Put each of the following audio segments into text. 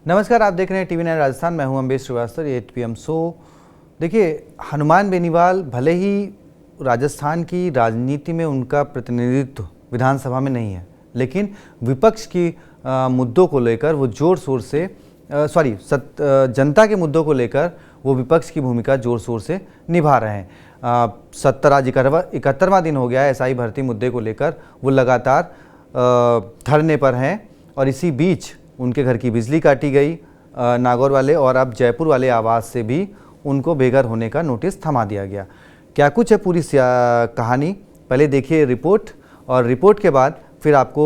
नमस्कार, आप देख रहे हैं टीवी 9 राजस्थान। मैं हूं अम्बेश श्रीवास्तव। ये 8 PM शो। देखिए, हनुमान बेनीवाल भले ही राजस्थान की राजनीति में उनका प्रतिनिधित्व विधानसभा में नहीं है, लेकिन विपक्ष की मुद्दों को लेकर वो जोर शोर से जनता के मुद्दों को लेकर वो विपक्ष की भूमिका जोर शोर से निभा रहे हैं। 71वां दिन हो गया है SI भर्ती मुद्दे को लेकर वो लगातार धरने पर हैं, और इसी बीच उनके घर की बिजली काटी गई नागौर वाले, और अब जयपुर वाले आवास से भी उनको बेघर होने का नोटिस थमा दिया गया। क्या कुछ है पूरी कहानी, पहले देखिए रिपोर्ट, और रिपोर्ट के बाद फिर आपको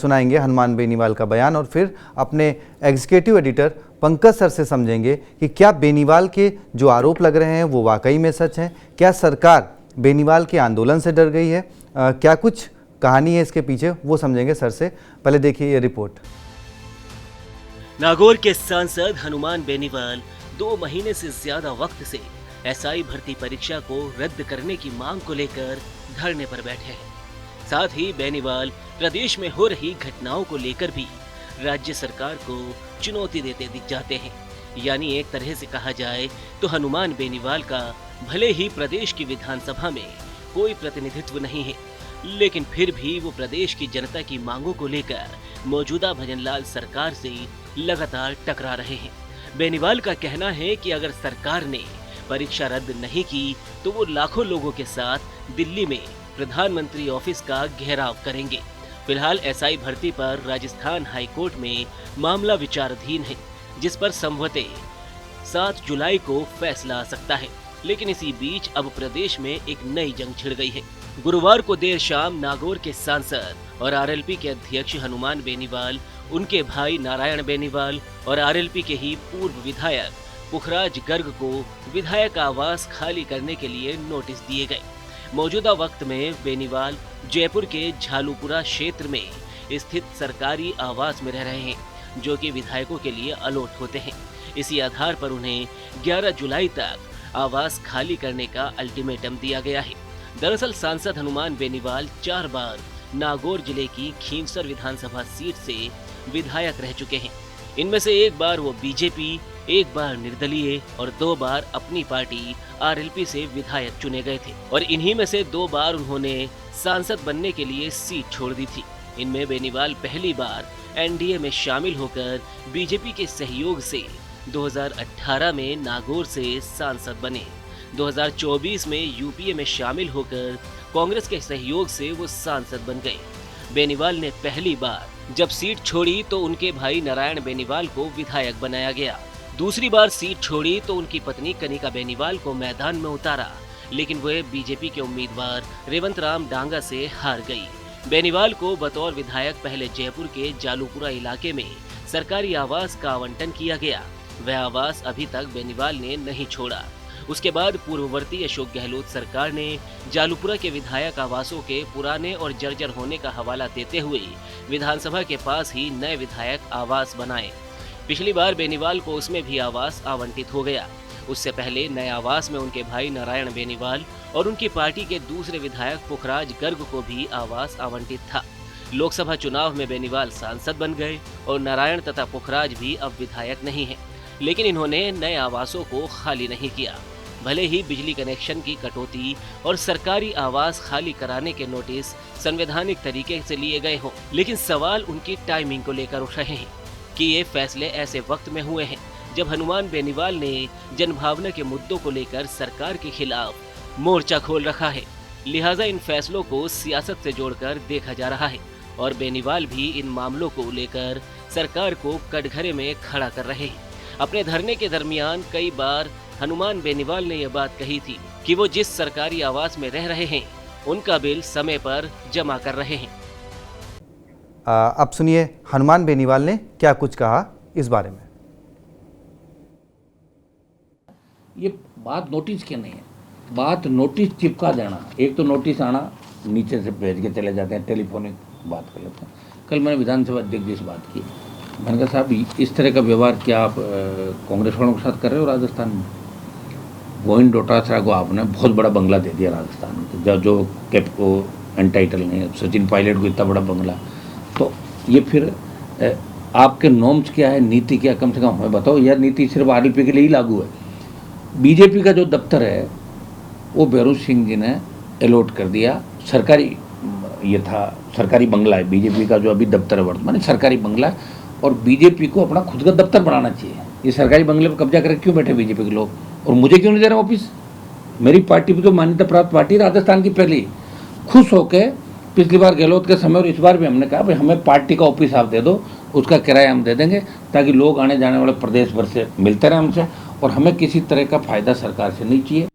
सुनाएंगे हनुमान बेनीवाल का बयान, और फिर अपने एग्जीक्यूटिव एडिटर पंकज सर से समझेंगे कि क्या बेनीवाल के जो आरोप लग रहे हैं वो वाकई में सच हैं। क्या सरकार बेनीवाल के आंदोलन से डर गई है? क्या कुछ कहानी है इसके पीछे, वो समझेंगे सर से। पहले देखिए ये रिपोर्ट। नागौर के सांसद हनुमान बेनीवाल 2 महीने से ज्यादा वक्त से SI भर्ती परीक्षा को रद्द करने की मांग को लेकर धरने पर बैठे हैं। साथ ही बेनीवाल प्रदेश में हो रही घटनाओं को लेकर भी राज्य सरकार को चुनौती देते दिख जाते हैं। यानी एक तरह से कहा जाए तो हनुमान बेनीवाल का भले ही प्रदेश की विधानसभा में कोई प्रतिनिधित्व नहीं है, लेकिन फिर भी वो प्रदेश की जनता की मांगों को लेकर मौजूदा भजनलाल सरकार से लगातार टकरा रहे हैं। बेनीवाल का कहना है कि अगर सरकार ने परीक्षा रद्द नहीं की तो वो लाखों लोगों के साथ दिल्ली में प्रधानमंत्री ऑफिस का घेराव करेंगे। फिलहाल SI भर्ती पर राजस्थान हाई कोर्ट में मामला विचाराधीन है, जिस पर संभवतः 7 जुलाई को फैसला आ सकता है। लेकिन इसी बीच अब प्रदेश में एक नई जंग छिड़ गई है। गुरुवार को देर शाम नागौर के सांसद और RLP के अध्यक्ष हनुमान बेनीवाल, उनके भाई नारायण बेनीवाल और RLP के ही पूर्व विधायक पुखराज गर्ग को विधायक आवास खाली करने के लिए नोटिस दिए गए। मौजूदा वक्त में बेनीवाल जयपुर के झालूपुरा क्षेत्र में स्थित सरकारी आवास में रह रहे हैं, जो कि विधायकों के लिए अलॉट होते हैं। इसी आधार पर उन्हें 11 जुलाई तक आवास खाली करने का अल्टीमेटम दिया गया है। दरअसल सांसद हनुमान बेनीवाल 4 बार नागौर जिले की खींवसर विधानसभा सीट से विधायक रह चुके हैं। इनमें से एक बार वो बीजेपी, एक बार निर्दलीय और 2 बार अपनी पार्टी RLP से विधायक चुने गए थे, और इन्हीं में से 2 बार उन्होंने सांसद बनने के लिए सीट छोड़ दी थी। इनमें बेनीवाल पहली बार NDA में शामिल होकर बीजेपी के सहयोग से 2018 में नागौर से सांसद बने। 2024 में UPA में शामिल होकर कांग्रेस के सहयोग से वो सांसद बन गए। बेनीवाल ने पहली बार जब सीट छोड़ी तो उनके भाई नारायण बेनीवाल को विधायक बनाया गया। दूसरी बार सीट छोड़ी तो उनकी पत्नी कनिका बेनीवाल को मैदान में उतारा, लेकिन वह बीजेपी के उम्मीदवार रेवंत राम डांगा से हार गई। बेनीवाल को बतौर विधायक पहले जयपुर के जालूपुरा इलाके में सरकारी आवास का आवंटन किया गया। वह आवास अभी तक बेनीवाल ने नहीं छोड़ा। उसके बाद पूर्ववर्ती अशोक गहलोत सरकार ने जालूपुरा के विधायक आवासों के पुराने और जर्जर होने का हवाला देते हुए विधानसभा के पास ही नए विधायक आवास बनाए। पिछली बार बेनीवाल को उसमें भी आवास आवंटित हो गया। उससे पहले नए आवास में उनके भाई नारायण बेनीवाल और उनकी पार्टी के दूसरे विधायक पुखराज गर्ग को भी आवास आवंटित था। लोकसभा चुनाव में बेनीवाल सांसद बन गए और नारायण तथा पुखराज भी अब विधायक नहीं है, लेकिन इन्होंने नए आवासों को खाली नहीं किया। भले ही बिजली कनेक्शन की कटौती और सरकारी आवास खाली कराने के नोटिस संवैधानिक तरीके से लिए गए हों, लेकिन सवाल उनकी टाइमिंग को लेकर उठ रहे हैं कि ये फैसले ऐसे वक्त में हुए हैं जब हनुमान बेनीवाल ने जनभावना के मुद्दों को लेकर सरकार के खिलाफ मोर्चा खोल रखा है। लिहाजा इन फैसलों को सियासत से जोड़कर देखा जा रहा है, और बेनीवाल भी इन मामलों को लेकर सरकार को कटघरे में खड़ा कर रहे हैं। अपने धरने के दरमियान कई बार हनुमान बेनीवाल ने यह बात कही थी कि वो जिस सरकारी आवास में रह रहे हैं उनका बिल समय पर जमा कर रहे हैं। अब सुनिए हनुमान बेनीवाल ने क्या कुछ कहा इस बारे में। ये बात नोटिस की नहीं है, बात नोटिस चिपका देना। एक तो नोटिस आना, नीचे से भेज के चले जाते हैं, टेलीफोनिक बात कर लेते हैं। कल मैंने विधानसभा अध्यक्ष जी से बात की, मैंने कहा साहब इस तरह का व्यवहार क्या आप कांग्रेस वालों के साथ कर रहे हो राजस्थान में? गोविंद डोटासरा को आपने बहुत बड़ा बंगला दे दिया राजस्थान में, जो कैप को एंटाइटल नहीं है। सचिन पायलट को इतना बड़ा बंगला, तो ये फिर आपके नॉर्म्स क्या है, नीति क्या, कम से कम हमें बताओ। यह नीति सिर्फ आरएलपी के लिए ही लागू है। बीजेपी का जो दफ्तर है वो भैरू सिंह जी ने अलॉट कर दिया, सरकारी, ये था सरकारी बंगला है बीजेपी का जो अभी दफ्तर है वर्तमान, सरकारी बंगला है, और बीजेपी को अपना खुद का दफ्तर बनाना चाहिए। ये सरकारी बंगले पर कब्जा करके क्यों बैठे बीजेपी के लोग, और मुझे क्यों नहीं दे रहे ऑफिस? मेरी पार्टी भी तो मान्यता प्राप्त पार्टी, राजस्थान की पहली, खुश होके पिछली बार गहलोत के समय और इस बार भी हमने कहा भाई हमें पार्टी का ऑफिस आप दे दो, उसका किराया हम दे देंगे, ताकि लोग आने जाने वाले प्रदेश भर से मिलते रहे हमसे, और हमें किसी तरह का फायदा सरकार से नहीं चाहिए।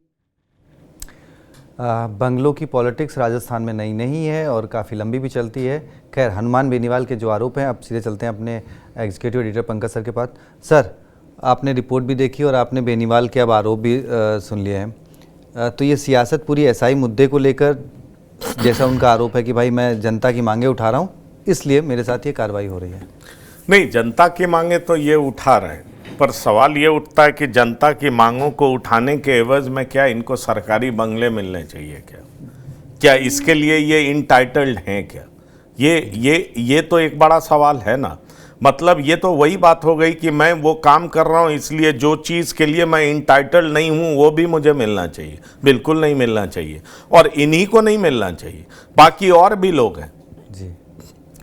बंगलों की पॉलिटिक्स राजस्थान में नई नहीं है और काफ़ी लंबी भी चलती है। खैर, हनुमान बेनीवाल के जो आरोप हैं, अब सीधे चलते हैं अपने एग्जीक्यूटिव एडिटर पंकज सर के पास। सर, आपने रिपोर्ट भी देखी और आपने बेनीवाल के अब आरोप भी सुन लिए हैं, तो ये सियासत पूरी एसआई मुद्दे को लेकर, जैसा उनका आरोप है कि भाई मैं जनता की मांगे उठा रहा हूँ, इसलिए मेरे साथ ये कार्रवाई हो रही है। नहीं, जनता की मांगे तो ये उठा रहे हैं, पर सवाल ये उठता है कि जनता की मांगों को उठाने के एवज में क्या इनको सरकारी बंगले मिलने चाहिए क्या इसके लिए ये इनटाइटल्ड हैं क्या? ये तो एक बड़ा सवाल है ना। मतलब ये तो वही बात हो गई कि मैं वो काम कर रहा हूँ, इसलिए जो चीज़ के लिए मैं इनटाइटल्ड नहीं हूँ वो भी मुझे मिलना चाहिए। बिल्कुल नहीं मिलना चाहिए, और इन्हीं को नहीं मिलना चाहिए, बाकी और भी लोग हैं जी,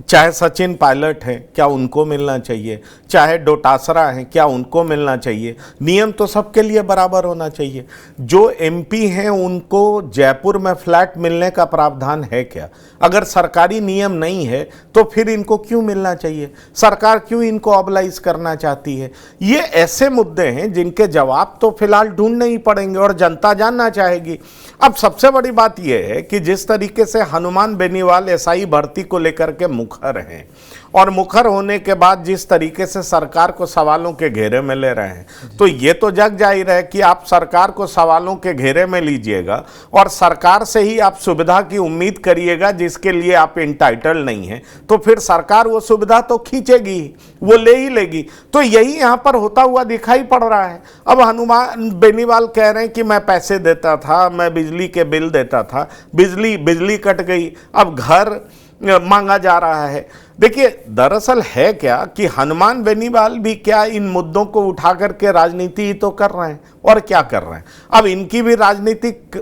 चाहे सचिन पायलट हैं, क्या उनको मिलना चाहिए? चाहे डोटासरा हैं, क्या उनको मिलना चाहिए? नियम तो सबके लिए बराबर होना चाहिए। जो एमपी हैं उनको जयपुर में फ्लैट मिलने का प्रावधान है क्या? अगर सरकारी नियम नहीं है तो फिर इनको क्यों मिलना चाहिए? सरकार क्यों इनको ऑबलाइज करना चाहती है? ये ऐसे मुद्दे हैं जिनके जवाब तो फिलहाल ढूंढने ही पड़ेंगे और जनता जानना चाहेगी। अब सबसे बड़ी बात यह है कि जिस तरीके से हनुमान बेनीवाल एसआई भर्ती को लेकर के मुखर हैं, और मुखर होने के बाद जिस तरीके से सरकार को सवालों के घेरे में ले रहे हैं, तो ये तो जग जाहिर है कि आप सरकार को सवालों के घेरे में लीजिएगा और सरकार से ही आप सुविधा की उम्मीद करिएगा जिसके लिए आप इंटाइटल्ड नहीं हैं, तो फिर सरकार वो सुविधा तो खींचेगी, वो ले ही लेगी। तो यही यहाँ पर होता हुआ दिखाई पड़ रहा है। अब हनुमान बेनीवाल कह रहे हैं कि मैं पैसे देता था, मैं बिजली के बिल देता था, बिजली कट गई, अब घर मांगा जा रहा है। देखिए, दरअसल है क्या कि हनुमान बेनीवाल भी क्या इन मुद्दों को उठा करके राजनीति ही तो कर रहे हैं, और क्या कर रहे हैं। अब इनकी भी राजनीतिक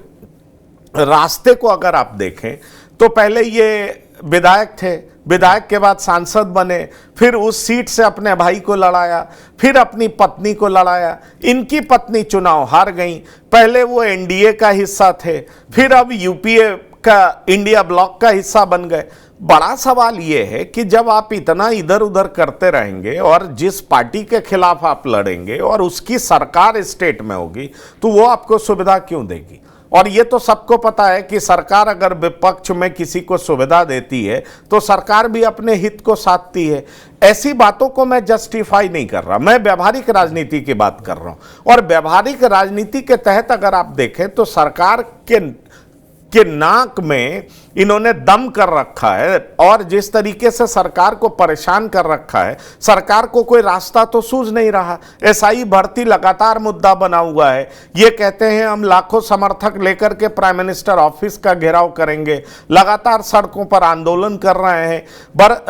रास्ते को अगर आप देखें तो पहले ये विधायक थे, विधायक के बाद सांसद बने, फिर उस सीट से अपने भाई को लड़ाया, फिर अपनी पत्नी को लड़ाया। इनकी पत्नी चुनाव हार गई। पहले वो एनडीए का हिस्सा थे, फिर अब यूपीए का इंडिया ब्लॉक का हिस्सा बन गए। बड़ा सवाल ये है कि जब आप इतना इधर उधर करते रहेंगे और जिस पार्टी के खिलाफ आप लड़ेंगे और उसकी सरकार स्टेट में होगी, तो वो आपको सुविधा क्यों देगी? और ये तो सबको पता है कि सरकार अगर विपक्ष में किसी को सुविधा देती है तो सरकार भी अपने हित को साधती है। ऐसी बातों को मैं जस्टिफाई नहीं कर रहा, मैं व्यवहारिक राजनीति की बात कर रहा हूं। और व्यवहारिक राजनीति के तहत अगर आप देखें तो सरकार के नाक में इन्होंने दम कर रखा है, और जिस तरीके से सरकार को परेशान कर रखा है, सरकार को कोई रास्ता तो सूझ नहीं रहा। एसआई भर्ती लगातार मुद्दा बना हुआ है। ये कहते हैं हम लाखों समर्थक लेकर के प्राइम मिनिस्टर ऑफिस का घेराव करेंगे, लगातार सड़कों पर आंदोलन कर रहे हैं,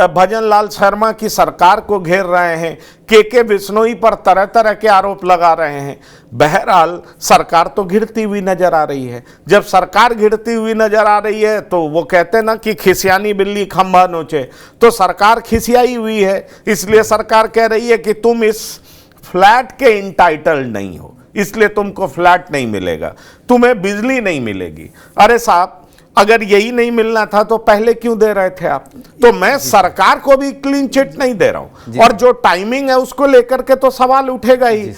भजन लाल शर्मा की सरकार को घेर रहे हैं, के बिश्नोई पर तरह तरह के आरोप लगा रहे हैं। बहरहाल सरकार तो घिरती हुई नजर आ रही है। जब सरकार घिरती हुई नजर आ रही है तो वो कहते हैं ना कि खिसियानी बिल्ली खंभा नोचे, तो सरकार खिसियाई हुई है। इसलिए सरकार कह रही है कि तुम इस फ्लैट के इंटाइटल्ड नहीं हो, इसलिए तुमको फ्लैट नहीं मिलेगा, तुम्हें बिजली नहीं मिलेगी। अरे साहब, अगर यही नहीं मिलना था तो पहले क्यों दे रहे थे आप? तो मैं सरकार को भी क्लीन चिट नहीं दे रहा हूं, और जो टाइमिंग है उसको लेकर के तो सवाल उठेगा ही।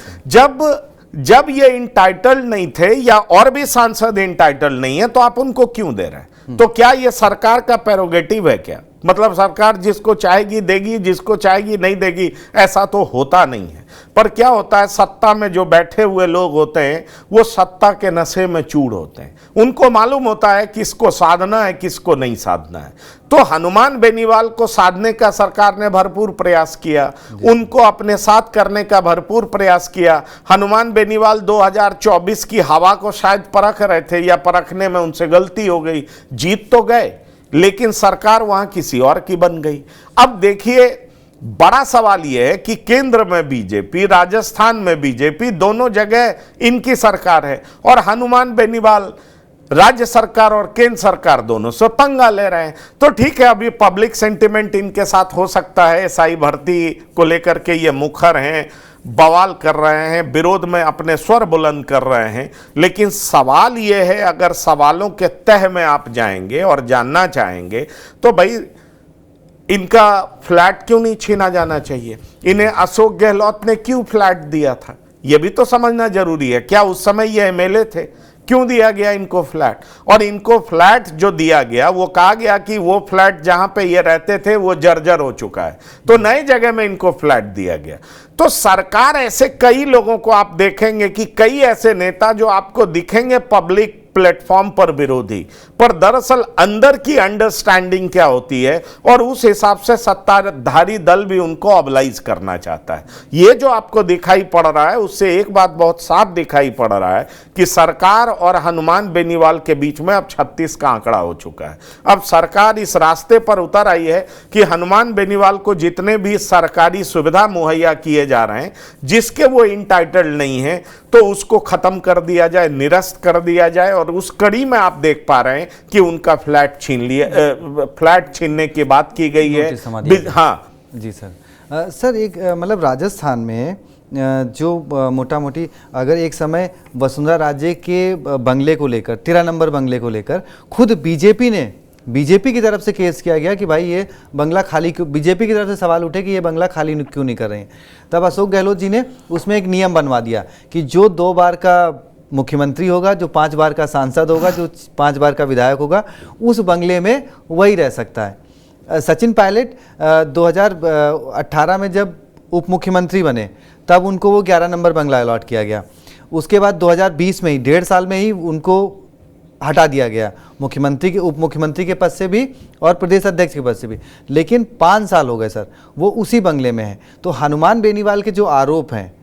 जब ये इंटाइटल्ड नहीं थे या और भी सांसद इंटाइटल्ड नहीं है तो आप उनको क्यों दे रहे हैं? तो क्या ये सरकार का प्रेरोगेटिव है क्या? मतलब सरकार जिसको चाहेगी देगी, जिसको चाहेगी नहीं देगी, ऐसा तो होता नहीं है। पर क्या होता है, सत्ता में जो बैठे हुए लोग होते हैं वो सत्ता के नशे में चूर होते हैं। उनको मालूम होता है किसको साधना है, किसको नहीं साधना है। तो हनुमान बेनीवाल को साधने का सरकार ने भरपूर प्रयास किया, उनको अपने साथ करने का भरपूर प्रयास किया। हनुमान बेनीवाल 2024 की हवा को शायद परख रहे थे, या परखने में उनसे गलती हो गई। जीत तो गए, लेकिन सरकार वहां किसी और की बन गई। अब देखिए, बड़ा सवाल यह है कि केंद्र में बीजेपी, राजस्थान में बीजेपी, दोनों जगह इनकी सरकार है और हनुमान बेनीवाल राज्य सरकार और केंद्र सरकार दोनों से पंगा ले रहे हैं। तो ठीक है, अभी पब्लिक सेंटिमेंट इनके साथ हो सकता है, एसआई भर्ती को लेकर के ये मुखर हैं, बवाल कर रहे हैं, विरोध में अपने स्वर बुलंद कर रहे हैं, लेकिन सवाल ये है, अगर सवालों के तह में आप जाएंगे और जानना चाहेंगे तो भाई इनका फ्लैट क्यों नहीं छीना जाना चाहिए? इन्हें अशोक गहलोत ने क्यों फ्लैट दिया था, यह भी तो समझना जरूरी है। क्या उस समय ये एमएलए थे? क्यों दिया गया इनको फ्लैट? और इनको फ्लैट जो दिया गया वो कहा गया कि वो फ्लैट जहां पे ये रहते थे वो जर्जर हो चुका है, तो नई जगह में इनको फ्लैट दिया गया। तो सरकार, ऐसे कई लोगों को आप देखेंगे कि कई ऐसे नेता जो आपको दिखेंगे पब्लिक प्लेटफॉर्म पर विरोधी, पर दरअसल अंदर की अंडरस्टैंडिंग क्या होती है और उस हिसाब से सत्ताधारी दल भी उनको ऑबलाइज करना चाहता है। ये जो आपको दिखाई पड़ रहा है उससे एक बात बहुत साफ दिखाई पड़ रहा है कि सरकार और हनुमान बेनीवाल के बीच में अब 36 का आंकड़ा हो चुका है। अब सरकार इस रास्ते पर उतर आई है कि हनुमान बेनीवाल को जितने भी सरकारी सुविधा मुहैया किए जा रहे हैं, जिसके वो इंटाइटल्ड नहीं है, तो उसको खत्म कर दिया जाए, निरस्त कर दिया जाए। और उस कड़ी में आप देख पा रहे हैं कि उनका फ्लैट छीन लिया, फ्लैट छीनने की बात की गई है। हाँ जी सर। सर एक मतलब राजस्थान में जो मोटा मोटी अगर एक समय वसुंधरा राजे के बंगले को लेकर, 13 नंबर बंगले को लेकर खुद बीजेपी की तरफ से केस किया गया कि भाई ये बंगला खाली क्यों, बीजेपी की तरफ से सवाल उठे कि ये बंगला खाली क्यों नहीं कर रहे हैं, तब अशोक गहलोत जी ने उसमें एक नियम बनवा दिया कि जो 2 बार का मुख्यमंत्री होगा, जो 5 बार का सांसद होगा, जो 5 बार का विधायक होगा, उस बंगले में वही रह सकता है। सचिन पायलट 2018 में जब उप मुख्यमंत्री बने तब उनको वो 11 नंबर बंगला अलॉट किया गया। उसके बाद 2020 में ही, 1.5 साल में ही उनको हटा दिया गया मुख्यमंत्री के, उप मुख्यमंत्री के पद से भी और प्रदेश अध्यक्ष के पद से भी। लेकिन 5 साल हो गए सर, वो उसी बंगले में है। तो हनुमान बेनीवाल के जो आरोप हैं,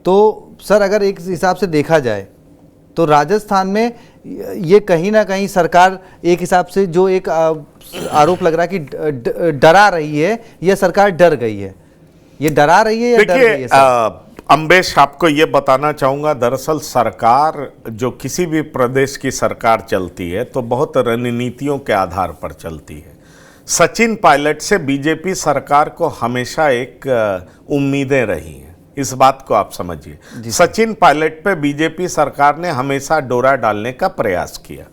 तो सर अगर एक हिसाब से देखा जाए तो राजस्थान में ये कहीं ना कहीं सरकार एक हिसाब से जो एक आरोप लग रहा है कि डरा रही है, यह सरकार डर गई है, ये डरा रही है या डर रही है सर? अम्बेश, आपको ये बताना चाहूँगा, दरअसल सरकार, जो किसी भी प्रदेश की सरकार चलती है तो बहुत रणनीतियों के आधार पर चलती है। सचिन पायलट से बीजेपी सरकार को हमेशा एक उम्मीदें रही हैं, इस बात को आप समझिए। सचिन पायलट पे बीजेपी सरकार ने हमेशा डोरा डालने का प्रयास किया,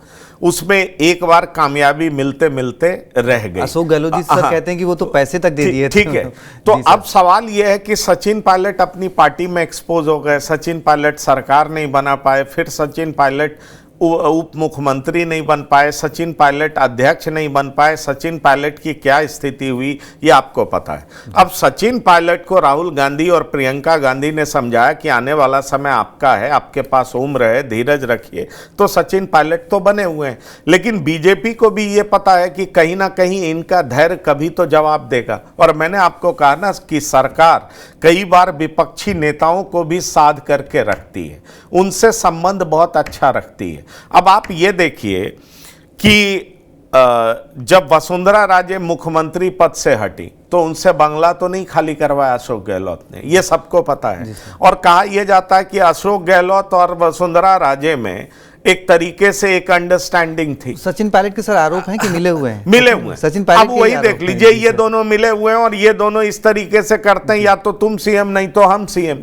उसमें एक बार कामयाबी मिलते मिलते रह गई। अशोक गहलोत जी सर कहते हैं कि वो तो पैसे तक दे दिए। ठीक है, तो अब सवाल यह है कि सचिन पायलट अपनी पार्टी में एक्सपोज हो गए, सचिन पायलट सरकार नहीं बना पाए, फिर सचिन पायलट उप मुख्यमंत्री नहीं बन पाए, सचिन पायलट अध्यक्ष नहीं बन पाए। सचिन पायलट की क्या स्थिति हुई ये आपको पता है। अब सचिन पायलट को राहुल गांधी और प्रियंका गांधी ने समझाया कि आने वाला समय आपका है, आपके पास उम्र है, धीरज रखिए, तो सचिन पायलट तो बने हुए हैं। लेकिन बीजेपी को भी ये पता है कि कहीं ना कहीं इनका धैर्य कभी तो जवाब देगा। और मैंने आपको कहा ना कि सरकार कई बार विपक्षी नेताओं को भी साध करके रखती है, उनसे संबंध बहुत अच्छा रखती है। अब आप ये देखिए कि जब वसुंधरा राजे मुख्यमंत्री पद से हटी तो उनसे बंगला तो नहीं खाली करवाया अशोक गहलोत ने, ये सबको पता है। और कहा यह जाता है कि अशोक गहलोत और वसुंधरा राजे में एक तरीके से एक अंडरस्टैंडिंग थी। सचिन पायलट के सर आरोप हैं कि मिले हुए हैं, मिले हुए हैं। सचिन पायलट, अब वही देख लीजिए, ये दोनों मिले हुए हैं और ये दोनों इस तरीके से करते हैं, या तो तुम सीएम नहीं तो हम सीएम।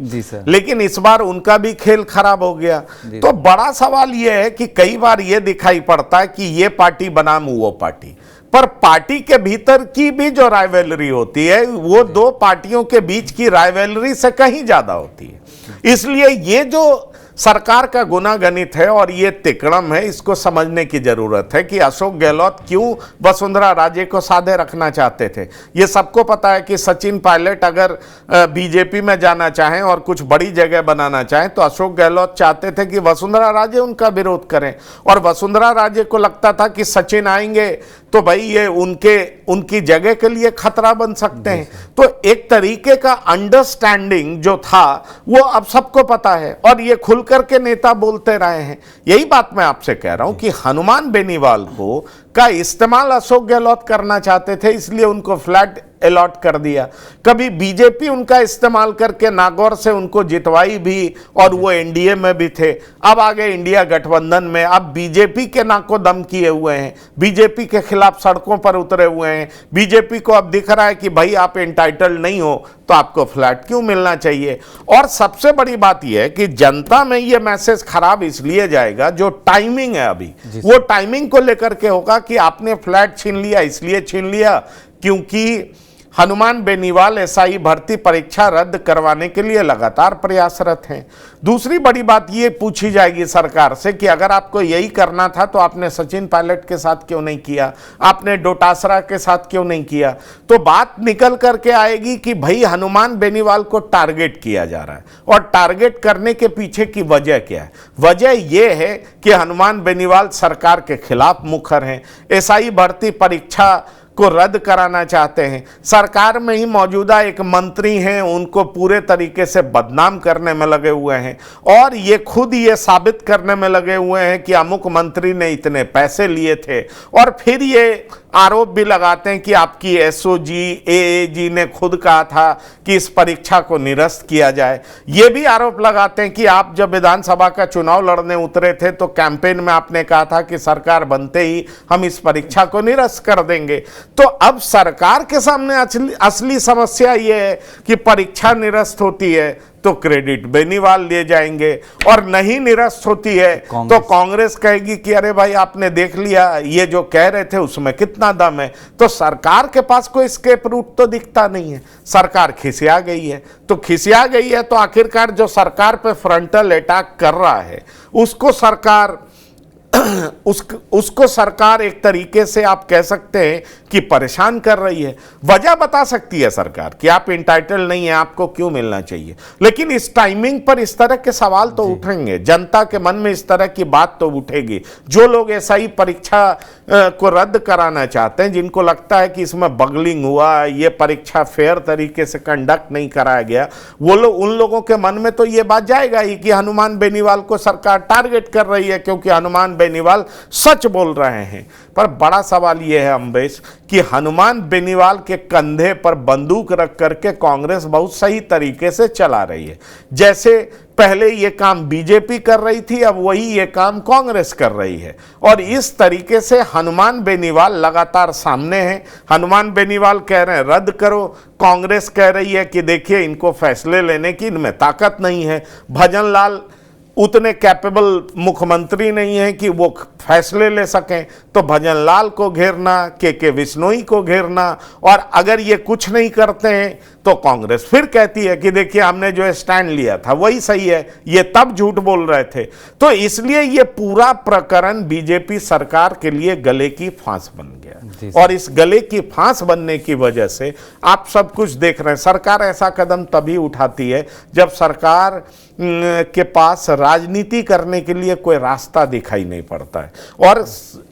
लेकिन इस बार उनका भी खेल खराब हो गया। तो बड़ा सवाल ये है कि कई बार ये दिखाई पड़ता है कि ये पार्टी बनाम वो पार्टी, पर पार्टी के भीतर की भी जो राइवलरी होती है वो दो पार्टियों के बीच की राइवलरी से कहीं ज्यादा होती है। इसलिए ये जो सरकार का गुनागणित है और ये तिकड़म है, इसको समझने की जरूरत है कि अशोक गहलोत क्यों वसुंधरा राजे को साधे रखना चाहते थे। ये सबको पता है कि सचिन पायलट अगर बीजेपी में जाना चाहें और कुछ बड़ी जगह बनाना चाहें तो अशोक गहलोत चाहते थे कि वसुंधरा राजे उनका विरोध करें, और वसुंधरा राजे को लगता था कि सचिन आएंगे तो भाई ये उनकी जगह के लिए खतरा बन सकते हैं। तो एक तरीके का अंडरस्टैंडिंग जो था वो अब सबको पता है और ये खुल करके नेता बोलते रहे हैं। यही बात मैं आपसे कह रहा हूं कि हनुमान बेनीवाल को का इस्तेमाल अशोक गहलोत करना चाहते थे, इसलिए उनको फ्लैट अलॉट कर दिया, कभी बीजेपी उनका इस्तेमाल करके नागौर से उनको जितवाई भी और वो एनडीए में भी थे। अब आ गए इंडिया गठबंधन में, अब बीजेपी के नाको दम किए हुए हैं, बीजेपी के खिलाफ सड़कों पर उतरे हुए हैं। बीजेपी को अब दिख रहा है कि भाई आप एंटाइटल्ड नहीं हो तो आपको फ्लैट क्यों मिलना चाहिए। और सबसे बड़ी बात यह है कि जनता में ये मैसेज खराब इसलिए जाएगा, जो टाइमिंग है अभी वो टाइमिंग को लेकर के होगा कि आपने फ्लैट छीन लिया, इसलिए छीन लिया क्योंकि हनुमान बेनीवाल एसआई भर्ती परीक्षा रद्द करवाने के लिए लगातार प्रयासरत हैं। दूसरी बड़ी बात ये पूछी जाएगी सरकार से कि अगर आपको यही करना था तो आपने सचिन पायलट के साथ क्यों नहीं किया, आपने डोटासरा के साथ क्यों नहीं किया। तो बात निकल करके आएगी कि भाई हनुमान बेनीवाल को टारगेट किया जा रहा है, और टारगेट करने के पीछे की वजह क्या है। वजह यह है कि हनुमान बेनीवाल सरकार के खिलाफ मुखर हैं, एसआई भर्ती परीक्षा को रद्द कराना चाहते हैं। सरकार में ही मौजूदा एक मंत्री हैं, उनको पूरे तरीके से बदनाम करने में लगे हुए हैं, और ये खुद ये साबित करने में लगे हुए हैं कि अमुक मंत्री ने इतने पैसे लिए थे। और फिर ये आरोप भी लगाते हैं कि आपकी एसओजी एएजी ने खुद कहा था कि इस परीक्षा को निरस्त किया जाए। ये भी आरोप लगाते हैं कि आप जब विधानसभा का चुनाव लड़ने उतरे थे तो कैंपेन में आपने कहा था कि सरकार बनते ही हम इस परीक्षा को निरस्त कर देंगे। तो अब सरकार के सामने असली समस्या ये है कि परीक्षा निरस्त होती है तो क्रेडिट बेनीवाल ले जाएंगे, और नहीं निरस्त होती है तो कांग्रेस कहेगी कि अरे भाई आपने देख लिया ये जो कह रहे थे उसमें कितना दम है। तो सरकार के पास कोई एस्केप रूट तो दिखता नहीं है, सरकार खिसिया गई है। तो खिसिया गई है तो आखिरकार जो सरकार पे फ्रंटल अटैक कर रहा है उसको सरकार एक तरीके से आप कह सकते हैं कि परेशान कर रही है। वजह बता सकती है सरकार कि आप इंटाइटल नहीं है, आपको क्यों मिलना चाहिए, लेकिन इस टाइमिंग पर इस तरह के सवाल तो उठेंगे, जनता के मन में इस तरह की बात तो उठेगी। जो लोग एसआई परीक्षा को रद्द कराना चाहते हैं, जिनको लगता है कि इसमें बगलिंग हुआ, ये परीक्षा फेयर तरीके से कंडक्ट नहीं कराया गया, वो लोग, उन लोगों के मन में तो ये बात जाएगा ही कि हनुमान बेनीवाल को सरकार टारगेट कर रही है क्योंकि हनुमान बेनीवाल सच बोल रहे हैं। पर बड़ा सवाल यह है अम्बेश कि हनुमान बेनीवाल के कंधे पर बंदूक रख करके कांग्रेस बहुत सही तरीके से चला रही है। जैसे पहले ये काम बीजेपी कर रही थी, अब वही ये काम कांग्रेस कर रही है, और इस तरीके से हनुमान बेनीवाल लगातार सामने हैं। हनुमान बेनीवाल कह रहे हैं रद्द करो, कांग्रेस कह रही है कि देखिए इनको फैसले लेने की इनमें ताकत नहीं है। भजन लाल उतने कैपेबल मुख्यमंत्री नहीं है कि वो फैसले ले सकें, तो भजन लाल को घेरना, के विश्नोई को घेरना, और अगर ये कुछ नहीं करते हैं तो कांग्रेस फिर कहती है कि देखिए हमने जो स्टैंड लिया था वही सही है, ये तब झूठ बोल रहे थे। तो इसलिए ये पूरा प्रकरण बीजेपी सरकार के लिए गले की फांस बन गया, और इस गले की फांस बनने की वजह से आप सब कुछ देख रहे हैं। सरकार ऐसा कदम तभी उठाती है जब सरकार के पास राजनीति करने के लिए कोई रास्ता दिखाई नहीं पड़ता है, और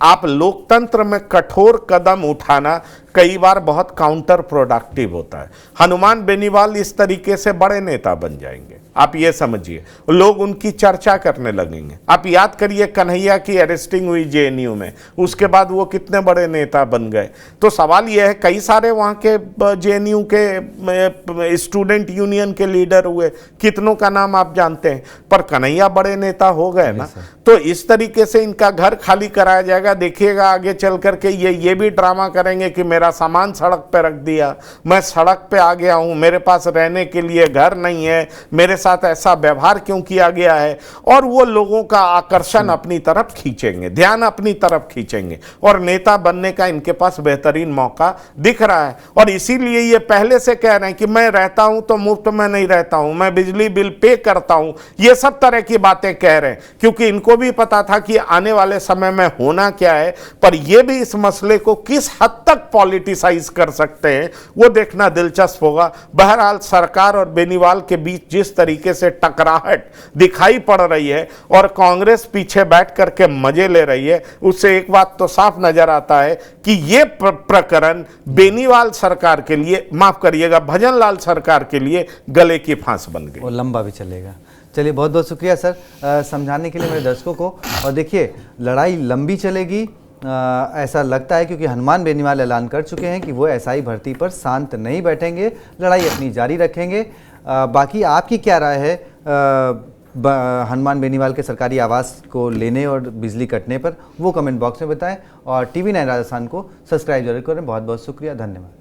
आप लोकतंत्र में कठोर कदम उठाना कई बार बहुत काउंटर प्रोडक्टिव होता है। हनुमान बेनीवाल इस तरीके से बड़े नेता बन जाएंगे, आप ये समझिए, लोग उनकी चर्चा करने लगेंगे। आप याद करिए कन्हैया की अरेस्टिंग हुई जेएनयू में, उसके बाद वो कितने बड़े नेता बन गए। तो सवाल यह है, कई सारे वहाँ के जेएनयू के स्टूडेंट यूनियन के लीडर हुए, कितनों का नाम आप जानते हैं, पर कन्हैया बड़े नेता हो गए ना। तो इस तरीके से इनका घर खाली कराया जाएगा। देखिएगा आगे चल करके ये भी ड्रामा करेंगे कि मेरा सामान सड़क पे रख दिया, मैं सड़क पे आ गया हूं, मेरे पास रहने के लिए घर नहीं है, मेरे साथ ऐसा व्यवहार क्यों किया गया है, और वो लोगों का आकर्षण अपनी तरफ खींचेंगे, ध्यान अपनी तरफ खींचेंगे, और नेता बनने का इनके पास बेहतरीन मौका दिख रहा है। और इसीलिए ये पहले से कह रहे हैं कि मैं रहता हूं तो मुफ्त में नहीं रहता हूं, मैं बिजली बिल पे करता हूं, ये सब तरह की बातें कह रहे हैं, क्योंकि इनको भी पता था कि आने वाले समय में होना क्या है। पर ये भी इस मसले को किस हद तक पॉलिटिसाइज कर सकते हैं वो देखना दिलचस्प होगा। बहरहाल सरकार और बेनीवाल के बीच जिस तरीके से टकराहट दिखाई पड़ रही है और कांग्रेस पीछे बैठ करके मजे ले रही है, उससे एक बात तो साफ नजर आता है कि ये प्रकरण बेनीवाल सरकार के लिए, माफ करिएगा भजन लाल सरकार के लिए गले की फांस बन गई, और लंबा भी चलेगा। चलिए बहुत बहुत शुक्रिया सर समझाने के लिए मेरे दर्शकों को। और देखिए लड़ाई लंबी चलेगी ऐसा लगता है, क्योंकि हनुमान बेनीवाल ऐलान कर चुके हैं कि वो एसआई भर्ती पर शांत नहीं बैठेंगे, लड़ाई अपनी जारी रखेंगे। बाकी आपकी क्या राय है हनुमान बेनीवाल के सरकारी आवास को लेने और बिजली कटने पर, वो कमेंट बॉक्स में बताएं और TV9 राजस्थान को सब्सक्राइब जरूर करें। बहुत बहुत शुक्रिया, धन्यवाद।